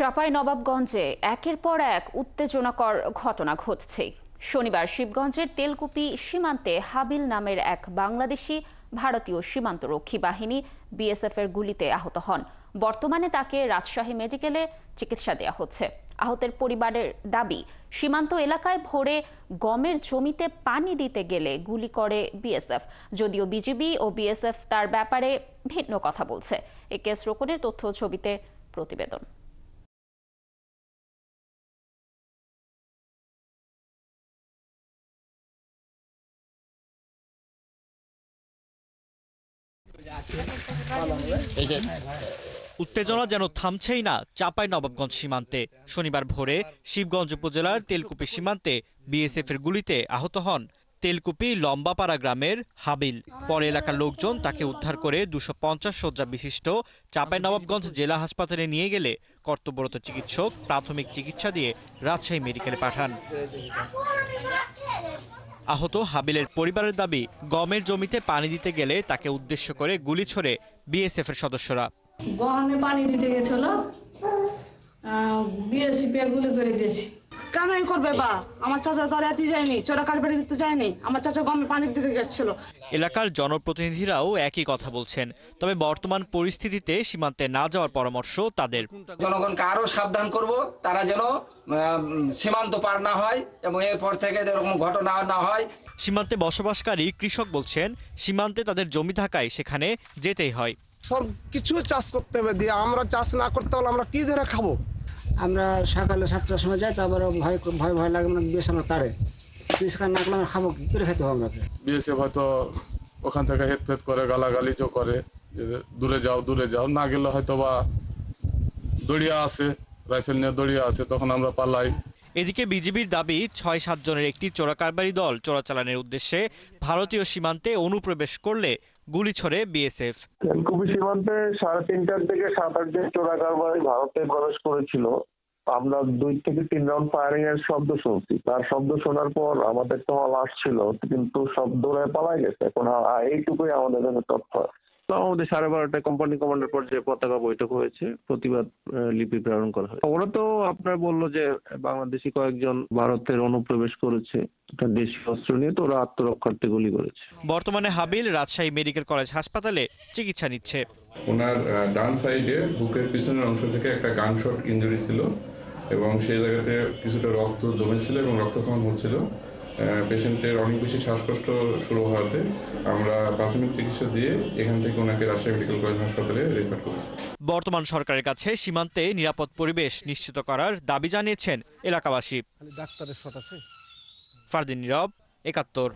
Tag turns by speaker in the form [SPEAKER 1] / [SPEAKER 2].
[SPEAKER 1] চাঁপাইনবাবগঞ্জে একের পর এক উত্তেজনাকর ঘটনা ঘটছে। শনিবার শিবগঞ্জের তেলকুপি সীমান্তে হাবিল নামের এক বাংলাদেশি ভারতীয় সীমান্তরক্ষী বাহিনী বিএসএফ এর গুলিতে আহত হন। বর্তমানে তাকে রাজশাহী মেডিকেলে চিকিৎসা দেওয়া হচ্ছে। আহতের পরিবারের দাবি, সীমান্ত এলাকায় ভোরে গমের জমিতে পানি দিতে গেলে গুলি করে বিএসএফ, যদিও বিজিবি ও বিএসএফ তার ব্যাপারে ভিন্ন কথা বলছে। একেএস রোকনের তথ্য ছবিতে প্রতিবেদন।
[SPEAKER 2] উত্তেজনা যেন থামছেই না চাঁপাইনবাবগঞ্জ সীমান্তে। শনিবার ভোরে শিবগঞ্জ উপজেলার তেলকুপি সীমান্তে বিএসএফ এর গুলিতে আহত হন তেলকুপি লম্বাপাড়া গ্রামের হাবিল। পরে এলাকার লোকজন তাকে উদ্ধার করে 250 শয্যা বিশিষ্ট চাঁপাইনবাবগঞ্জ জেলা হাসপাতালে নিয়ে গেলে কর্তব্যরত চিকিৎসক প্রাথমিক চিকিৎসা দিয়ে রাজশাহী মেডিকেলে পাঠান। আহত হাবিলের পরিবারের দাবি, গমের জমিতে পানি দিতে গেলে তাকে উদ্দেশ্য করে গুলি ছোড়ে বিএসএফ এর সদস্যরা।
[SPEAKER 3] গমে পানি দিতে গেছিল, বিএসএফ গুলি করে দিয়েছে।
[SPEAKER 4] কেনই করবে বা আমার চাচা তো রাতে যায়নি, চোরা কারবারি দিতে যায়নি, আমার চাচা গমে পানি দিতে গেছিল।
[SPEAKER 2] এলাকার জনপ্রতিনিধিরাও একই কথা বলছেন, তবে বর্তমান পরিস্থিতিতে সীমান্তে না যাওয়ার পরামর্শ তাদের।
[SPEAKER 5] জনগণকে আরো সাবধান করব, তারা যেন সীমান্ত পার না হয় এবং এরপর থেকে এরকম ঘটনা না হয়।
[SPEAKER 2] সীমান্তে বসবাসকারী কৃষক বলছেন, সীমান্তে তাদের জমি থাকায় সেখানে যেতেই হয়।
[SPEAKER 6] সব কিছু চাষ করতে হবে, দিয়ে আমরা চাষ না করতে হলে আমরা কি ধরে খাবো?
[SPEAKER 7] আমরা সকালে 7টার সময় যাই, তারপরে ভয় লাগে, মানে বেশ আমরা তাড়ে পরিষ্কার না করলে আমরা খাবো, কি করে খেতে হবে আমাকে?
[SPEAKER 8] বিএসএফ হয়তো ওখান থেকে হেট করে গালাগালিজও করে, দূরে যাও না গেলে হয়তো বা দড়িয়া আছে, রাইফেল নিয়ে দড়িয়া আছে, তখন আমরা পালাই।
[SPEAKER 2] এদিকে বিজিবির দাবি, 6-7 জনের একটি চোরাকারবারি দল চোরাচালানের উদ্দেশ্যে ভারতীয় সীমান্তে অনুপ্রবেশ করলে গুলি ছোড়ে বিএসএফ।
[SPEAKER 9] তেলকুপি সীমান্তে 3:30টার দিকে 7-8 জন চোরাকারবারি ভারতে প্রবেশ করেছিল। আমরা 2 থেকে 3 রাউন্ড ফায়ারিং এর শব্দ শুনছি। তার শব্দ শোনার পর আমাদের তো আসছিল, কিন্তু সব দৌড়ে পালাই গেছে। এখন এইটুকুই আমাদের কাছে তথ্য।
[SPEAKER 10] আমাদের 12:30টায় কোম্পানি কমান্ডার পর্যায়ে পতাকা বৈঠক হয়েছে, প্রতিবাদ লিপি প্রেরণ করা হয়। ওরা তো আপনার বললো যে বাংলাদেশি কয়েকজন ভারতের অনুপ্রবেশ করেছে দেশীয় অস্ত্র নিয়ে, তো ওরা আত্মরক্ষার্থে গুলি করেছে।
[SPEAKER 2] বর্তমানে হাবিল রাজশাহী মেডিকেল কলেজ হাসপাতালে চিকিৎসা নিচ্ছে।
[SPEAKER 11] ওনার ডান সাইডে বুকের পিছনের অংশ থেকে একটা গান শট ইনজুরি ছিল এবং সেই জায়গাতে কিছুটা রক্ত জমেছিল এবং রক্তক্ষরণ হচ্ছিল। পেশেন্টের অনেক বেশি শ্বাসকষ্ট শুরু হওয়াতে আমরা প্রাথমিক চিকিৎসা দিয়ে এখান থেকে ওনাকে রাজশাহী মেডিকেল কলেজ হাসপাতালে রেফার করেছি।
[SPEAKER 2] বর্তমান সরকারের কাছে সীমান্তে নিরাপদ পরিবেশ নিশ্চিত করার দাবি জানিয়েছেন এলাকাবাসী।
[SPEAKER 6] ডাক্তারের শট আছে।
[SPEAKER 2] ফারদিন নীরব, ৭১।